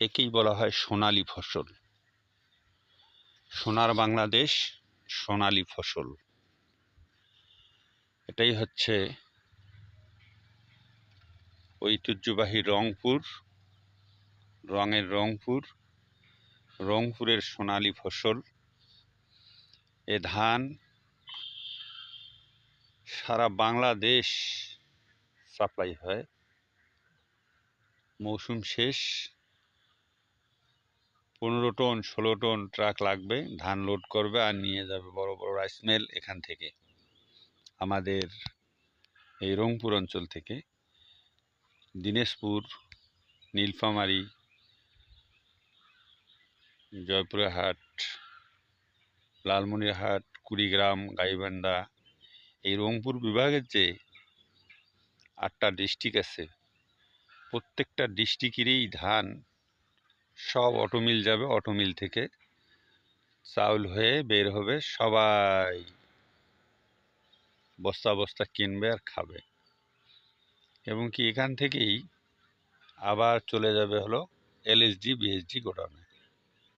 একেই বলা হয় সোনালী ফসল। সোনার বাংলাদেশ, সোনালী ফসল, এটাই হচ্ছে ঐতিহ্যবাহী রংপুর, রঙের রংপুর, রংপুরের সোনালী ফসল। এ ধান সারা বাংলাদেশ সাপ্লাই হয়। মৌসুম শেষ 15 টন 16 টন ট্রাক লাগবে, ধান লোড করবে আর নিয়ে যাবে বড় বড় রাইস মিল এখান থেকে, আমাদের এই রংপুর অঞ্চল থেকে। দিনাজপুর, নীলফামারী, জয়পুরহাট, লালমনিরহাট, কুড়িগ্রাম, গাইবান্ধা, এই রংপুর বিভাগের যে 8টা ডিস্ট্রিক্ট আছে, প্রত্যেকটা ডিস্ট্রিক্টেরই ধান সব অটোমিল যাবে, অটোমিল থেকে চাউল হয়ে বের হবে, সবাই বস্তা বস্তা কিনবে আর খাবে। এবং কি এখান থেকেই আবার চলে যাবে হলো এলএসডি বিএসডি গোডাউনে।